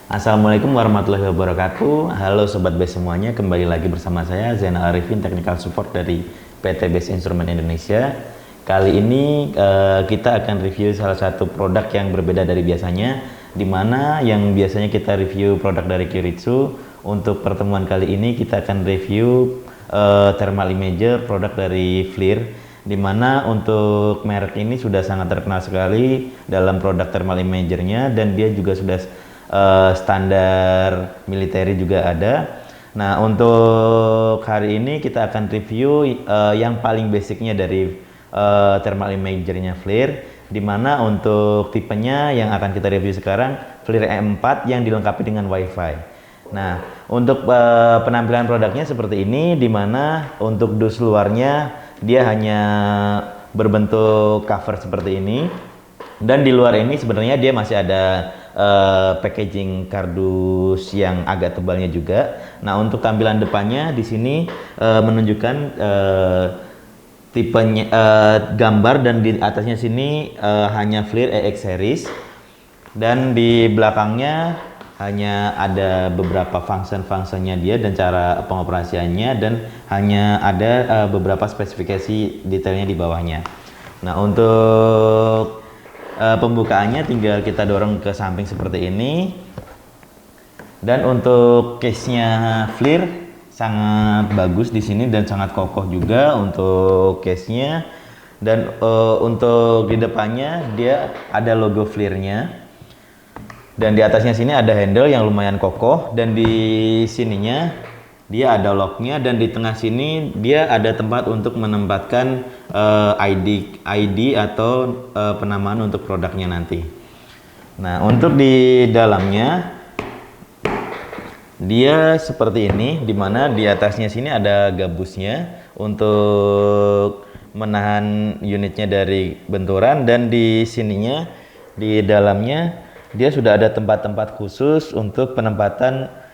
Assalamualaikum warahmatullahi wabarakatuh. Halo Sobat BES semuanya, kembali lagi bersama saya Zainal Arifin, Technical Support dari PT BES Instrument Indonesia. Kali ini kita akan review salah satu produk yang berbeda dari biasanya, di mana yang biasanya kita review produk dari Kyoritsu. Untuk pertemuan kali ini kita akan review thermal imager produk dari FLIR, di mana untuk merek ini sudah sangat terkenal sekali dalam produk thermal imagernya, dan dia juga sudah standar militer juga ada. Nah, untuk hari ini kita akan review yang paling basicnya dari thermal imagernya FLIR, di mana untuk tipenya yang akan kita review sekarang FLIR E4 yang dilengkapi dengan WiFi. Nah, untuk penampilan produknya seperti ini, di mana untuk dus luarnya dia hanya berbentuk cover seperti ini, dan di luar ini sebenarnya dia masih ada packaging kardus yang agak tebalnya juga. Nah, untuk tampilan depannya di sini menunjukkan tipenya, gambar, dan di atasnya sini hanya FLIR EX series, dan di belakangnya hanya ada beberapa function-functionnya dia dan cara pengoperasiannya, dan hanya ada beberapa spesifikasi detailnya di bawahnya. Nah, untuk pembukaannya tinggal kita dorong ke samping seperti ini, dan untuk case-nya FLIR sangat bagus di sini dan sangat kokoh juga untuk case-nya. Dan untuk di depannya dia ada logo FLIR-nya, dan di atasnya sini ada handle yang lumayan kokoh, dan di sininya dia ada locknya, dan di tengah sini dia ada tempat untuk menempatkan ID atau penamaan untuk produknya nanti. Nah, untuk di dalamnya dia seperti ini, dimana di atasnya sini ada gabusnya untuk menahan unitnya dari benturan, dan di sininya di dalamnya dia sudah ada tempat-tempat khusus untuk penempatan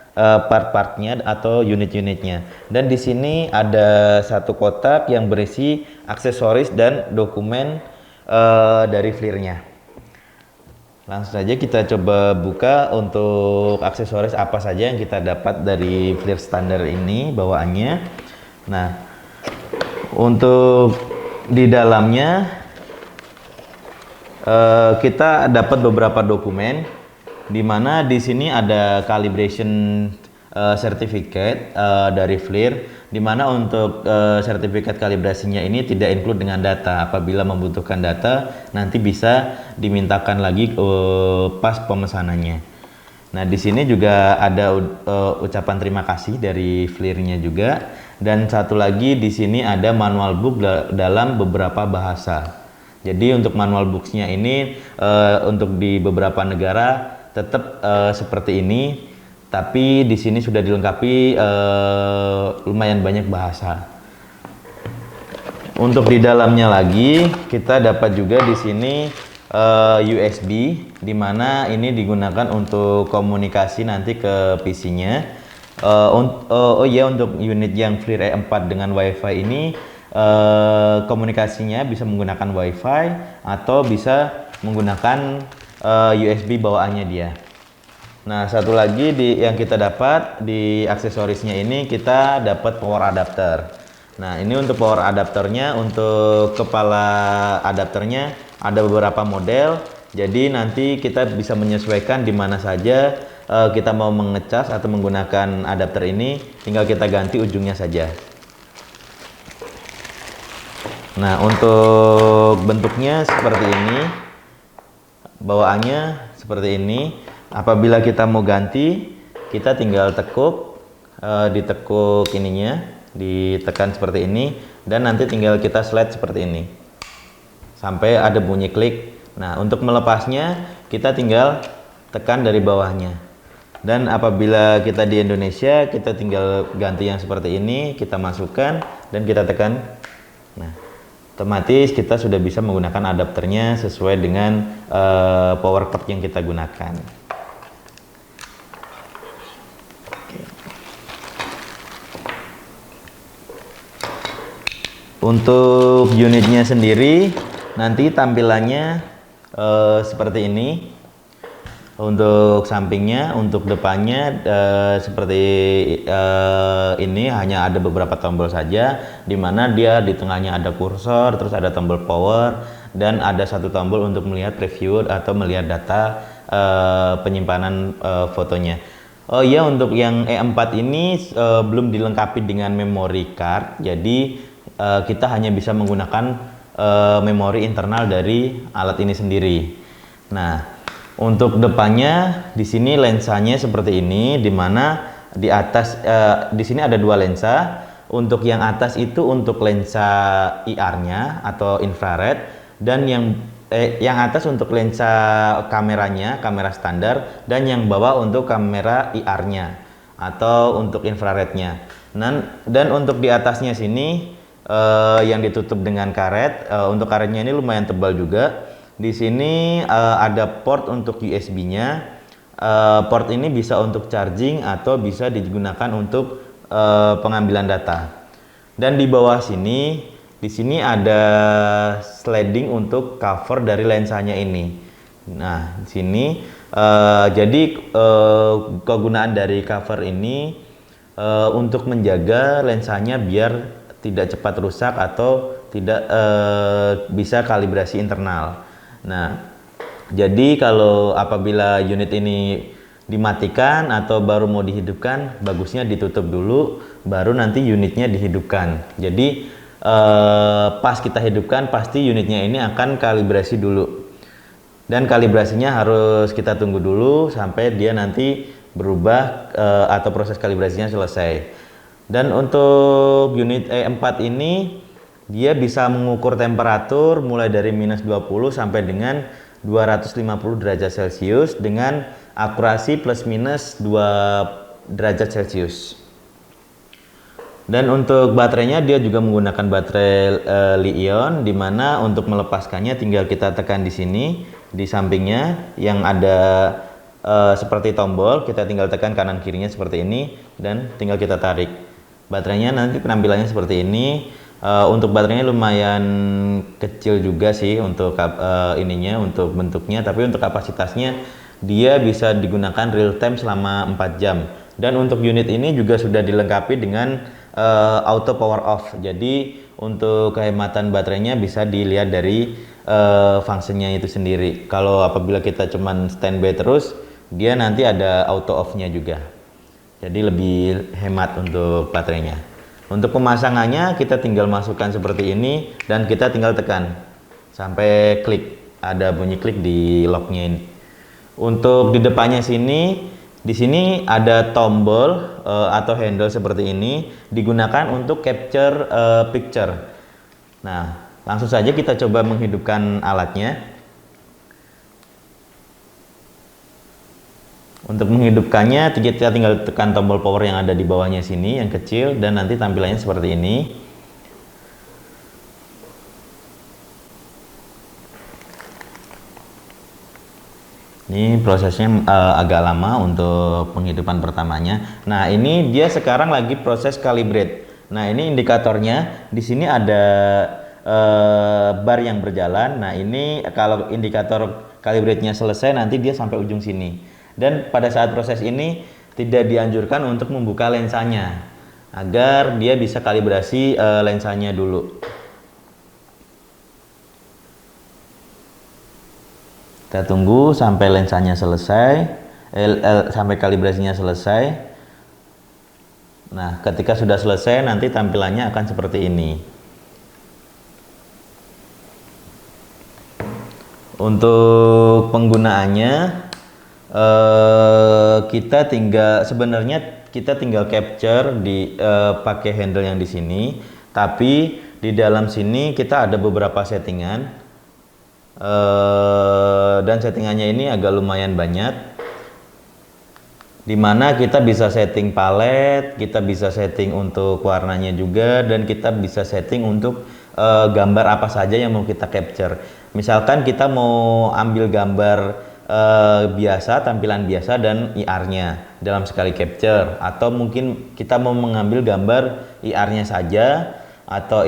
part-partnya atau unit-unitnya. Dan di sini ada satu kotak yang berisi aksesoris dan dokumen dari FLIR-nya. Langsung saja kita coba buka untuk aksesoris apa saja yang kita dapat dari FLIR standar ini bawaannya. Nah, untuk di dalamnya kita dapat beberapa dokumen, di mana di sini ada calibration certificate dari FLIR, di mana untuk sertifikat kalibrasinya ini tidak include dengan data. Apabila membutuhkan data, nanti bisa dimintakan lagi pas pemesanannya. Nah, di sini juga ada ucapan terima kasih dari FLIR-nya juga, dan satu lagi di sini ada manual book dalam beberapa bahasa. Jadi untuk manual books-nya ini untuk di beberapa negara tetap seperti ini, tapi di sini sudah dilengkapi lumayan banyak bahasa. Untuk di dalamnya lagi kita dapat juga di sini USB, di mana ini digunakan untuk komunikasi nanti ke PC-nya. Oh iya, untuk unit yang FLIR E4 dengan WiFi ini komunikasinya bisa menggunakan WiFi atau bisa menggunakan USB bawaannya dia. Nah, satu lagi yang kita dapat di aksesorisnya ini, kita dapat power adapter. Nah, ini untuk power adapternya, untuk kepala adapternya ada beberapa model. Jadi nanti kita bisa menyesuaikan di mana saja kita mau mengecas atau menggunakan adapter ini, tinggal kita ganti ujungnya saja. Nah, untuk bentuknya seperti ini, bawaannya seperti ini. Apabila kita mau ganti, kita tinggal tekuk, ditekuk ininya, ditekan seperti ini, dan nanti tinggal kita slide seperti ini sampai ada bunyi klik. Nah, untuk melepasnya kita tinggal tekan dari bawahnya, dan apabila kita di Indonesia, kita tinggal ganti yang seperti ini, kita masukkan dan kita tekan. Nah, otomatis kita sudah bisa menggunakan adapternya sesuai dengan power cord yang kita gunakan. Untuk unitnya sendiri nanti tampilannya seperti ini. Untuk sampingnya, untuk depannya seperti ini hanya ada beberapa tombol saja, di mana dia di tengahnya ada kursor, terus ada tombol power, dan ada satu tombol untuk melihat preview atau melihat data penyimpanan fotonya. Oh iya, untuk yang E4 ini belum dilengkapi dengan memory card, jadi kita hanya bisa menggunakan memori internal dari alat ini sendiri. Nah, untuk depannya di sini lensanya seperti ini, di mana di atas di sini ada dua lensa. Untuk yang atas itu untuk lensa IR-nya atau infrared, dan yang atas untuk lensa kameranya, kamera standar, dan yang bawah untuk kamera IR-nya atau untuk infrarednya. Dan untuk di atasnya sini yang ditutup dengan karet. Untuk karetnya ini lumayan tebal juga. Di sini ada port untuk USB-nya. Port ini bisa untuk charging atau bisa digunakan untuk pengambilan data. Dan di bawah sini, di sini ada sliding untuk cover dari lensanya ini. Nah, di sini jadi kegunaan dari cover ini untuk menjaga lensanya biar tidak cepat rusak atau tidak bisa kalibrasi internal. Nah, jadi kalau apabila unit ini dimatikan atau baru mau dihidupkan, bagusnya ditutup dulu, baru nanti unitnya dihidupkan. Jadi pas kita hidupkan, pasti unitnya ini akan kalibrasi dulu. Dan kalibrasinya harus kita tunggu dulu sampai dia nanti berubah atau proses kalibrasinya selesai. Dan untuk unit E4 ini, dia bisa mengukur temperatur mulai dari -20 sampai dengan 250 derajat Celcius dengan akurasi plus minus 2 derajat Celcius. Dan untuk baterainya dia juga menggunakan baterai Li-ion, di mana untuk melepaskannya tinggal kita tekan di sini di sampingnya yang ada seperti tombol, kita tinggal tekan kanan kirinya seperti ini dan tinggal kita tarik. Baterainya nanti penampilannya seperti ini. Untuk baterainya lumayan kecil juga sih untuk ininya, untuk bentuknya, tapi untuk kapasitasnya dia bisa digunakan real time selama 4 jam. Dan untuk unit ini juga sudah dilengkapi dengan auto power off. Jadi untuk kehematan baterainya bisa dilihat dari fungsinya itu sendiri. Kalau apabila kita cuman standby terus, dia nanti ada auto off-nya juga. Jadi lebih hemat untuk baterainya. Untuk pemasangannya kita tinggal masukkan seperti ini dan kita tinggal tekan sampai klik, ada bunyi klik di locknya ini. Untuk di depannya sini, di sini ada tombol atau handle seperti ini, digunakan untuk capture picture. Nah, langsung saja kita coba menghidupkan alatnya. Untuk menghidupkannya kita tinggal tekan tombol power yang ada di bawahnya sini yang kecil, dan nanti tampilannya seperti ini. Ini prosesnya agak lama untuk penghidupan pertamanya. Nah, ini dia sekarang lagi proses calibrate. Nah, ini indikatornya. Di sini ada bar yang berjalan. Nah, ini kalau indikator calibrate-nya selesai, nanti dia sampai ujung sini. Dan pada saat proses ini tidak dianjurkan untuk membuka lensanya agar dia bisa kalibrasi lensanya dulu. Kita tunggu sampai lensanya selesai, sampai kalibrasinya selesai. Nah, ketika sudah selesai nanti tampilannya akan seperti ini. Untuk penggunaannya kita tinggal capture di pakai handle yang di sini, tapi di dalam sini kita ada beberapa settingan dan settingannya ini agak lumayan banyak, dimana kita bisa setting palet, kita bisa setting untuk warnanya juga, dan kita bisa setting untuk gambar apa saja yang mau kita capture. Misalkan kita mau ambil gambar biasa, tampilan biasa dan IR-nya dalam sekali capture, atau mungkin kita mau mengambil gambar IR-nya saja atau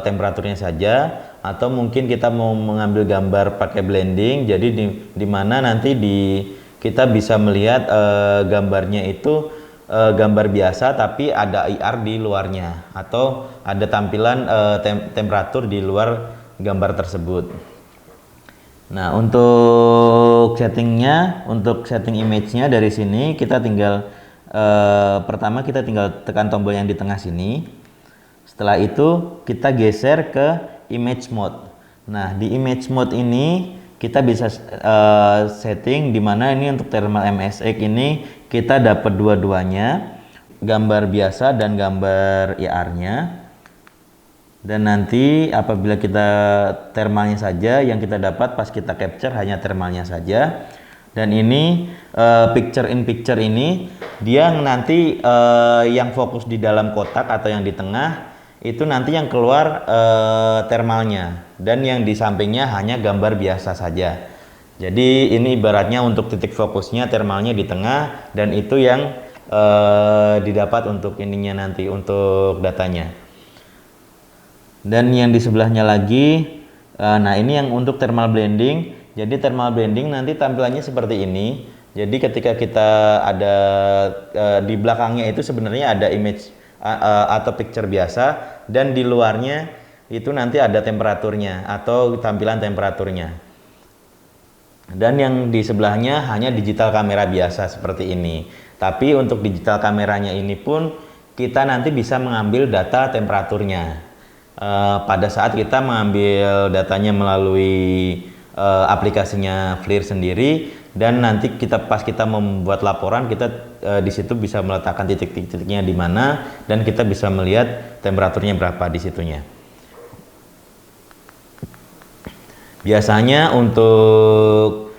temperaturnya saja, atau mungkin kita mau mengambil gambar pakai blending, jadi di mana nanti kita bisa melihat gambarnya itu gambar biasa tapi ada IR di luarnya, atau ada tampilan temperatur di luar gambar tersebut. Nah, untuk settingnya, untuk setting image-nya dari sini kita tinggal pertama kita tinggal tekan tombol yang di tengah sini. Setelah itu kita geser ke image mode. Nah, di image mode ini kita bisa setting di mana ini untuk thermal MSX ini kita dapat dua-duanya, gambar biasa dan gambar IR-nya. Dan nanti apabila kita thermalnya saja yang kita dapat pas kita capture hanya thermalnya saja. Dan ini picture in picture ini dia nanti yang fokus di dalam kotak atau yang di tengah itu nanti yang keluar thermalnya, dan yang di sampingnya hanya gambar biasa saja. Jadi ini ibaratnya untuk titik fokusnya thermalnya di tengah, dan itu yang didapat untuk ininya nanti untuk datanya. Dan yang di sebelahnya lagi, nah ini yang untuk thermal blending. Jadi thermal blending nanti tampilannya seperti ini. Jadi ketika kita ada di belakangnya itu sebenarnya ada image atau picture biasa, dan di luarnya itu nanti ada temperaturnya atau tampilan temperaturnya. Dan yang di sebelahnya hanya digital kamera biasa seperti ini. Tapi untuk digital kameranya ini pun kita nanti bisa mengambil data temperaturnya pada saat kita mengambil datanya melalui aplikasinya FLIR sendiri. Dan nanti pas kita membuat laporan, kita di situ bisa meletakkan titik-titiknya di mana, dan kita bisa melihat temperaturnya berapa di situnya. Biasanya untuk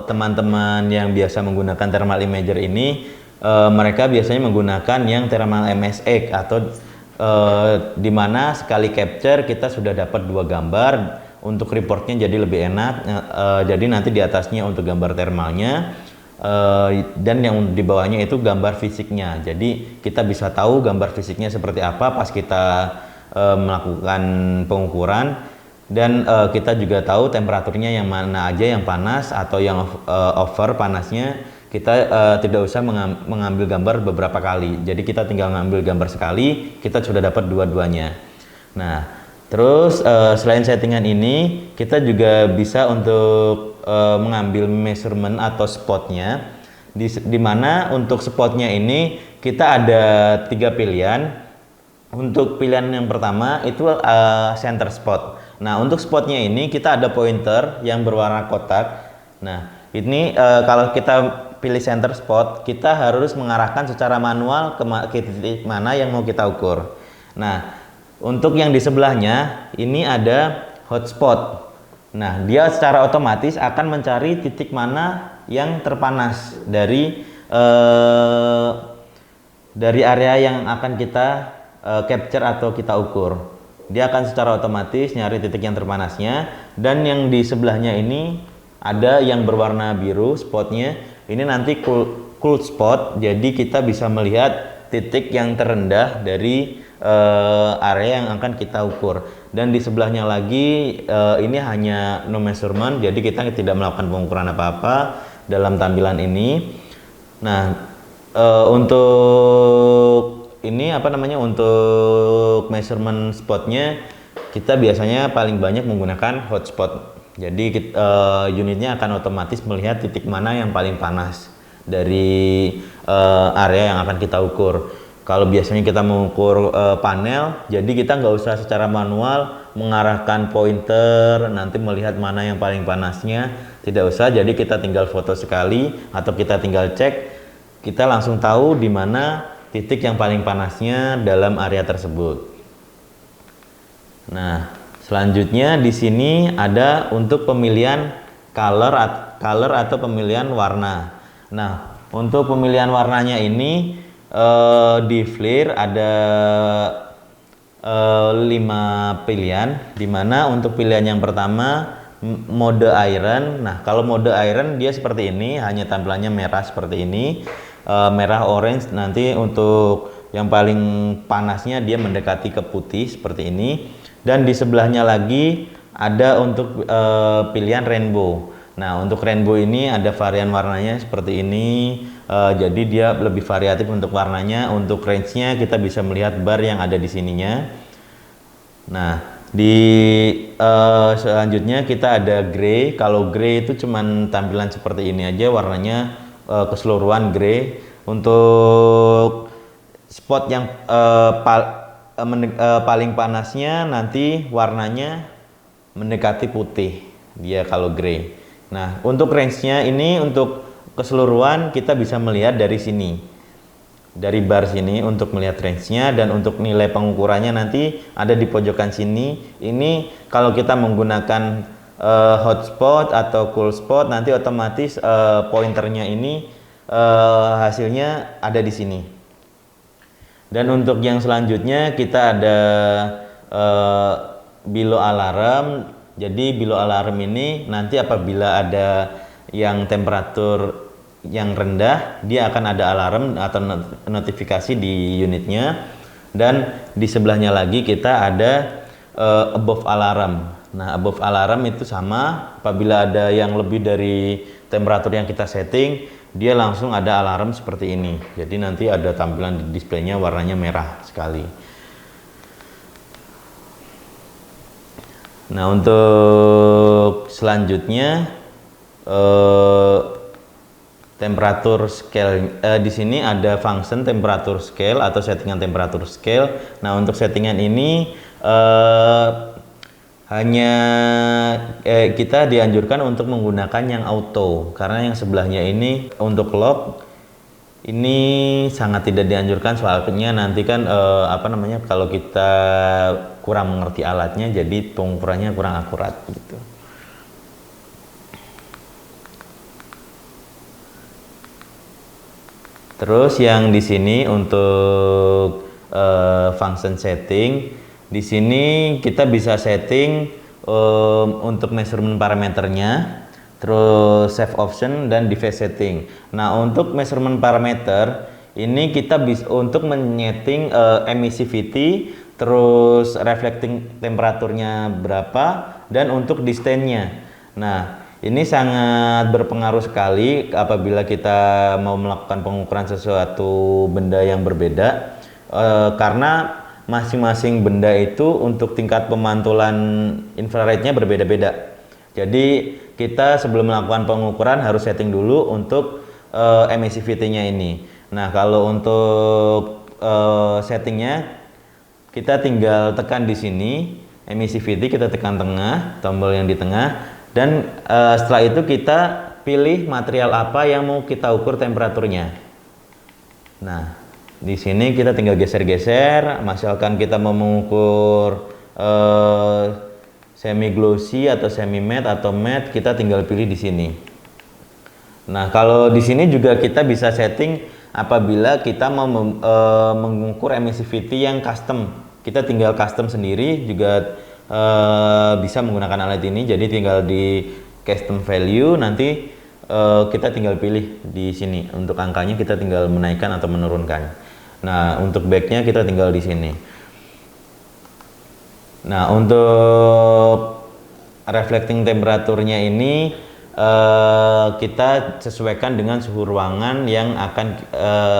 teman-teman yang biasa menggunakan thermal imager ini, mereka biasanya menggunakan yang thermal MSX atau di mana sekali capture kita sudah dapat 2 gambar. Untuk reportnya jadi lebih enak, jadi nanti di atasnya untuk gambar thermalnya, dan yang di bawahnya itu gambar fisiknya. Jadi kita bisa tahu gambar fisiknya seperti apa pas kita melakukan pengukuran, dan kita juga tahu temperaturnya yang mana aja yang panas atau yang over panasnya. Kita tidak usah mengambil gambar beberapa kali, jadi kita tinggal ngambil gambar sekali, kita sudah dapat dua-duanya. Nah, terus selain settingan ini, kita juga bisa untuk mengambil measurement atau spotnya. Di mana untuk spotnya ini kita ada 3 pilihan. Untuk pilihan yang pertama itu center spot. Nah, untuk spotnya ini kita ada pointer yang berwarna kotak. Nah, ini kalau kita pilih center spot, kita harus mengarahkan secara manual ke titik mana yang mau kita ukur. Nah, untuk yang di sebelahnya ini ada hotspot. Nah, dia secara otomatis akan mencari titik mana yang terpanas dari area yang akan kita capture atau kita ukur. Dia akan secara otomatis nyari titik yang terpanasnya. Dan yang di sebelahnya ini ada yang berwarna biru spotnya. Ini nanti cool spot. Jadi kita bisa melihat titik yang terendah dari area yang akan kita ukur. Dan di sebelahnya lagi ini hanya no measurement, jadi kita tidak melakukan pengukuran apa-apa dalam tampilan ini. Nah, untuk ini untuk measurement spotnya kita biasanya paling banyak menggunakan hotspot. Jadi unitnya akan otomatis melihat titik mana yang paling panas dari area yang akan kita ukur. Kalau biasanya kita mengukur panel, jadi kita nggak usah secara manual mengarahkan pointer, nanti melihat mana yang paling panasnya, tidak usah. Jadi kita tinggal foto sekali atau kita tinggal cek, kita langsung tahu di mana titik yang paling panasnya dalam area tersebut. Nah, selanjutnya di sini ada untuk pemilihan color atau pemilihan warna. Nah, untuk pemilihan warnanya ini di FLIR ada 5 pilihan, dimana untuk pilihan yang pertama mode iron. Nah, kalau mode iron dia seperti ini, hanya tampilannya merah seperti ini, merah orange. Nanti untuk yang paling panasnya dia mendekati ke putih seperti ini. Dan di sebelahnya lagi ada untuk pilihan rainbow. Nah, untuk rainbow ini ada varian warnanya seperti ini. Jadi dia lebih variatif untuk warnanya. Untuk range-nya kita bisa melihat bar yang ada di sininya. Nah, di selanjutnya kita ada grey. Kalau grey itu cuman tampilan seperti ini aja, warnanya keseluruhan grey. Untuk spot yang paling panasnya nanti warnanya mendekati putih, dia kalau grey. Nah, untuk range-nya ini untuk keseluruhan kita bisa melihat dari sini, dari bar sini untuk melihat range-nya, dan untuk nilai pengukurannya nanti ada di pojokan sini. Ini kalau kita menggunakan hotspot atau cool spot, nanti otomatis pointernya ini hasilnya ada di sini. Dan untuk yang selanjutnya kita ada below alarm. Jadi below alarm ini nanti apabila ada yang temperatur yang rendah, dia akan ada alarm atau notifikasi di unitnya. Dan di sebelahnya lagi kita ada above alarm. Nah, above alarm itu sama, apabila ada yang lebih dari temperatur yang kita setting, dia langsung ada alarm seperti ini. Jadi nanti ada tampilan di displaynya warnanya merah sekali. Nah, untuk selanjutnya temperatur scale, di sini ada function temperatur scale atau settingan temperatur scale. Nah, untuk settingan ini hanya kita dianjurkan untuk menggunakan yang auto, karena yang sebelahnya ini untuk lock ini sangat tidak dianjurkan, soalnya nanti kan kalau kita kurang mengerti alatnya, jadi pengukurannya kurang akurat gitu. Terus yang di sini untuk function setting, di sini kita bisa setting untuk measurement parameternya, terus save option dan device setting. Nah, untuk measurement parameter ini kita bisa untuk menyeting emissivity, terus reflecting temperaturnya berapa, dan untuk distance-nya. Nah, ini sangat berpengaruh sekali apabila kita mau melakukan pengukuran sesuatu benda yang berbeda, karena masing-masing benda itu untuk tingkat pemantulan infrarednya berbeda-beda. Jadi kita sebelum melakukan pengukuran harus setting dulu untuk emissivity-nya ini. Nah, kalau untuk settingnya kita tinggal tekan di sini emissivity, kita tekan tengah, tombol yang di tengah, dan setelah itu kita pilih material apa yang mau kita ukur temperaturnya. Nah, di sini kita tinggal geser-geser, misalkan kita mau mengukur semi glossy atau semi matte atau matte, kita tinggal pilih di sini. Nah, kalau di sini juga kita bisa setting apabila kita mau mengukur emissivity yang custom. Kita tinggal custom sendiri juga bisa menggunakan alat ini. Jadi tinggal di custom value, nanti kita tinggal pilih di sini. Untuk angkanya kita tinggal menaikkan atau menurunkan. Nah, untuk backnya kita tinggal di sini. Nah, untuk reflecting temperaturnya ini kita sesuaikan dengan suhu ruangan yang akan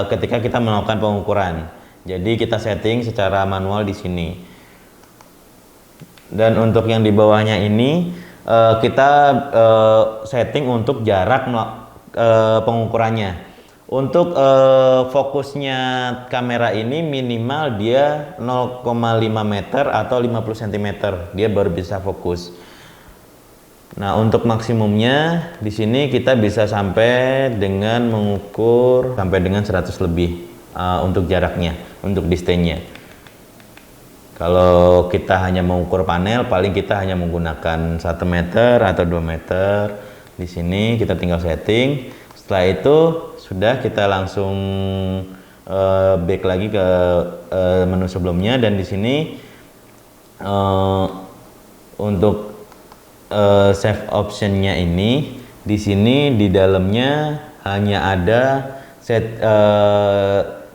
ketika kita melakukan pengukuran. Jadi kita setting secara manual di sini. Dan untuk yang di bawahnya ini kita setting untuk jarak pengukurannya. Untuk fokusnya kamera ini minimal dia 0,5 meter atau 50 cm, dia baru bisa fokus. Nah, untuk maksimumnya di sini kita bisa sampai dengan mengukur sampai dengan 100 lebih untuk jaraknya, untuk distance-nya. Kalau kita hanya mengukur panel, paling kita hanya menggunakan 1 meter atau 2 meter. Di sini kita tinggal setting. Setelah itu sudah, kita langsung back lagi ke menu sebelumnya, dan di sini untuk save optionnya ini, di sini di dalamnya hanya ada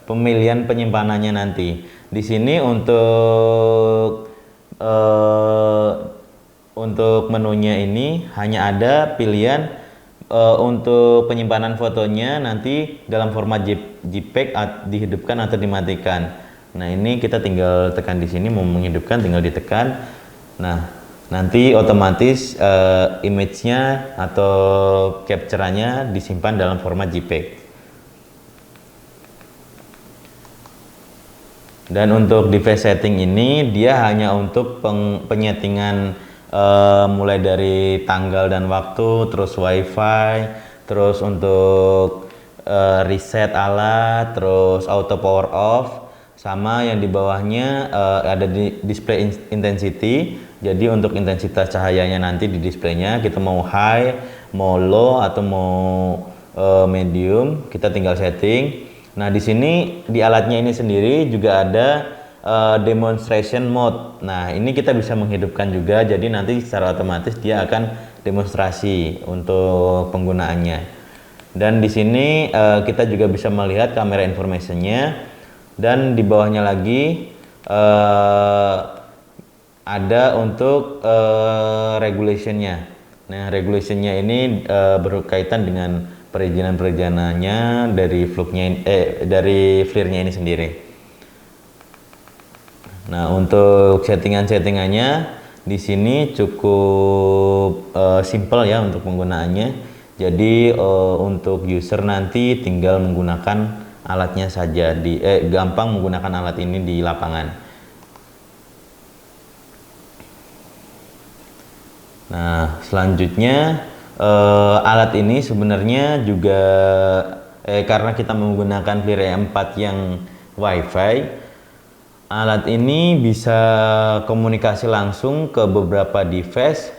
pemilihan penyimpanannya nanti. Di sini untuk eh, untuk menunya ini hanya ada pilihan untuk penyimpanan fotonya nanti dalam format JPEG dihidupkan atau dimatikan. Nah, ini kita tinggal tekan di sini, mau menghidupkan tinggal ditekan. Nah, nanti otomatis image-nya atau capture-nya disimpan dalam format JPEG. Dan untuk device setting ini dia hanya untuk penyetingan mulai dari tanggal dan waktu, terus wifi, terus untuk reset alat, terus auto power off, sama yang di bawahnya ada di display intensity. Jadi untuk intensitas cahayanya nanti di displaynya kita mau high, mau low atau mau medium, kita tinggal setting. Nah, di sini di alatnya ini sendiri juga ada demonstration mode. Nah, ini kita bisa menghidupkan juga, jadi nanti secara otomatis dia akan demonstrasi untuk penggunaannya. Dan di sini kita juga bisa melihat kamera informationnya, dan di bawahnya lagi ada untuk regulationnya. Nah, regulationnya ini berkaitan dengan perizinan-perizinannya dari dari FLIR-nya ini sendiri. Nah, untuk settingannya di sini cukup simple ya untuk penggunaannya. Jadi untuk user nanti tinggal menggunakan alatnya saja, gampang menggunakan alat ini di lapangan. Nah, selanjutnya alat ini sebenarnya juga karena kita menggunakan FLIR E4 yang WiFi, alat ini bisa komunikasi langsung ke beberapa device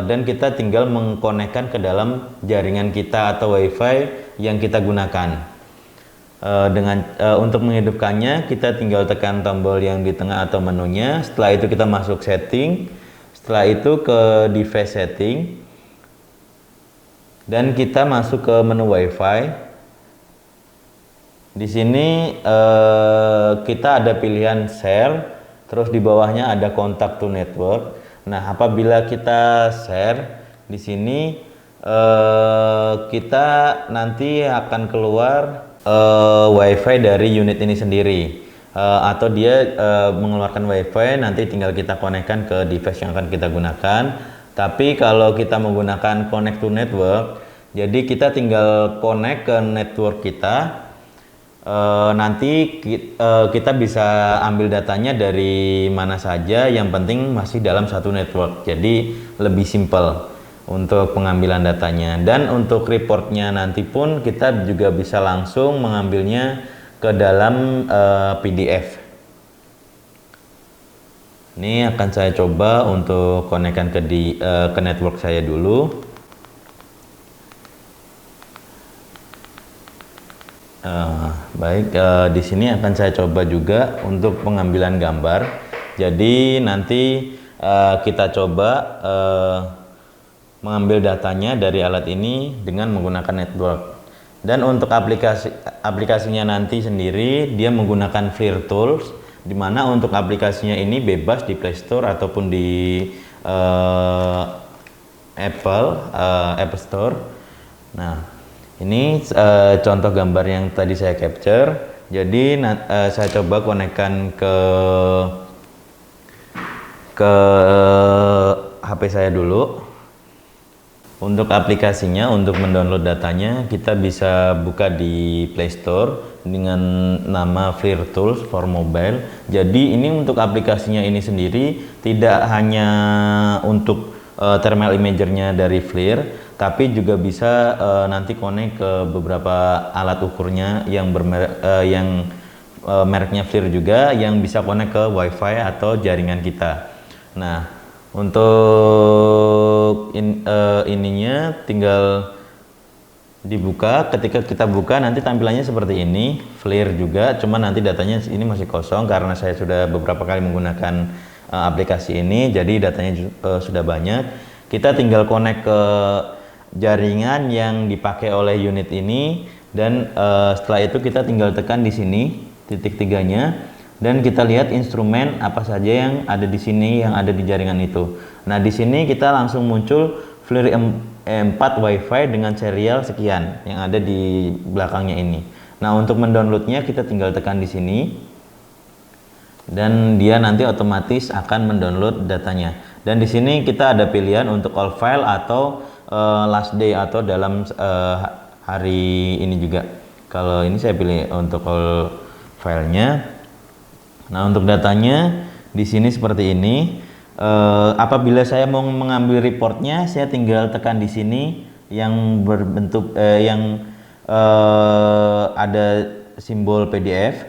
dan kita tinggal mengkonekkan ke dalam jaringan kita atau WiFi yang kita gunakan. Untuk menghidupkannya kita tinggal tekan tombol yang di tengah atau menunya. Setelah itu kita masuk setting, setelah itu ke device setting. Dan kita masuk ke menu WiFi. Di sini kita ada pilihan share, terus di bawahnya ada contact to network. Nah, apabila kita share di sini kita nanti akan keluar WiFi dari unit ini sendiri, atau dia mengeluarkan WiFi, nanti tinggal kita konekkan ke device yang akan kita gunakan. Tapi kalau kita menggunakan connect to network, jadi kita tinggal connect ke network kita. Nanti kita bisa ambil datanya dari mana saja, yang penting masih dalam satu network. Jadi lebih simple untuk pengambilan datanya. Dan untuk reportnya nanti pun kita juga bisa langsung mengambilnya ke dalam PDF. Ini akan saya coba untuk konekkan ke network saya dulu. Baik, di sini akan saya coba juga untuk pengambilan gambar. Jadi nanti kita coba mengambil datanya dari alat ini dengan menggunakan network. Dan untuk aplikasinya nanti sendiri dia menggunakan FLIR Tools, di mana untuk aplikasinya ini bebas di Play Store ataupun di Apple Store. Nah, ini contoh gambar yang tadi saya capture. Jadi saya coba konekkan ke HP saya dulu. Untuk aplikasinya, untuk mendownload datanya, kita bisa buka di Play Store dengan nama FLIR Tools for Mobile. Jadi ini untuk aplikasinya ini sendiri tidak hanya untuk thermal imagernya dari FLIR, tapi juga bisa nanti connect ke beberapa alat ukurnya yang mereknya FLIR juga, yang bisa connect ke WiFi atau jaringan kita. Nah, untuk ininya tinggal dibuka. Ketika kita buka nanti tampilannya seperti ini, FLIR juga, cuman nanti datanya ini masih kosong karena saya sudah beberapa kali menggunakan aplikasi ini, jadi datanya sudah banyak. Kita tinggal connect ke jaringan yang dipakai oleh unit ini, dan setelah itu kita tinggal tekan di sini titik 3-nya. dan kita lihat instrumen apa saja yang ada di sini, yang ada di jaringan itu. Nah, di sini kita langsung muncul FLIR E4 WiFi dengan serial sekian yang ada di belakangnya ini. Nah, untuk mendownloadnya kita tinggal tekan di sini dan dia nanti otomatis akan mendownload datanya. Dan di sini kita ada pilihan untuk all file atau last day atau dalam hari ini juga. Kalau ini saya pilih untuk all filenya. Nah, untuk datanya di sini seperti ini. Apabila saya mau mengambil reportnya, saya tinggal tekan di sini yang berbentuk ada simbol PDF.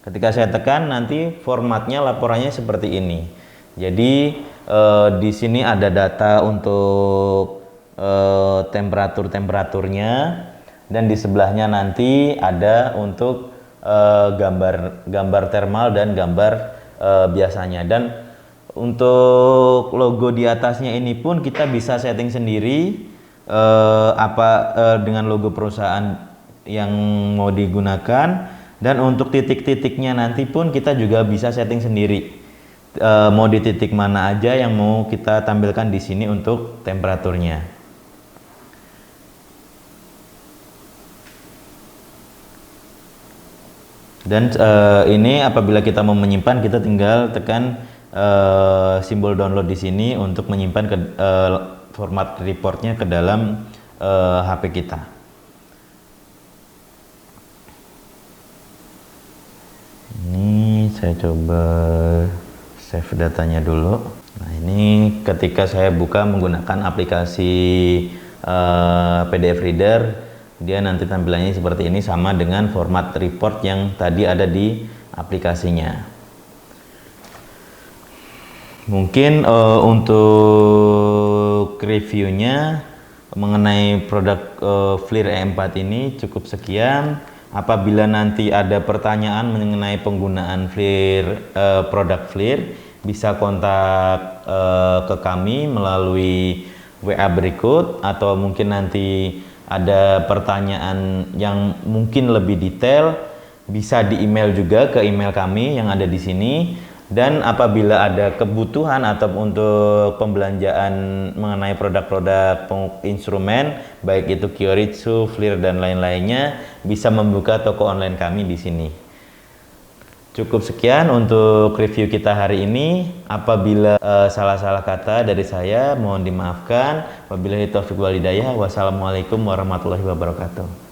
Ketika saya tekan, nanti formatnya laporannya seperti ini. Jadi di sini ada data untuk temperaturnya, dan di sebelahnya nanti ada untuk gambar thermal dan gambar biasanya. Dan untuk logo di atasnya ini pun kita bisa setting sendiri dengan logo perusahaan yang mau digunakan, dan untuk titik-titiknya nanti pun kita juga bisa setting sendiri mau di titik mana aja yang mau kita tampilkan di sini untuk temperaturnya. Dan ini apabila kita mau menyimpan, kita tinggal tekan simbol download di sini untuk menyimpan format reportnya ke dalam HP kita. Ini saya coba save datanya dulu. Nah, ini ketika saya buka menggunakan aplikasi PDF Reader, dia nanti tampilannya seperti ini, sama dengan format report yang tadi ada di aplikasinya. Mungkin untuk reviewnya mengenai produk FLIR E4 ini cukup sekian. Apabila nanti ada pertanyaan mengenai penggunaan FLIR, produk FLIR, bisa kontak ke kami melalui WA berikut, atau mungkin nanti ada pertanyaan yang mungkin lebih detail, bisa di email juga ke email kami yang ada di sini. Dan apabila ada kebutuhan atau untuk pembelanjaan mengenai produk-produk instrumen, baik itu Kyoritsu, FLIR dan lain-lainnya, bisa membuka toko online kami di sini. Cukup sekian untuk review kita hari ini. Apabila salah-salah kata dari saya, mohon dimaafkan. Wabillahi taufiq wal hidayah. Wassalamualaikum warahmatullahi wabarakatuh.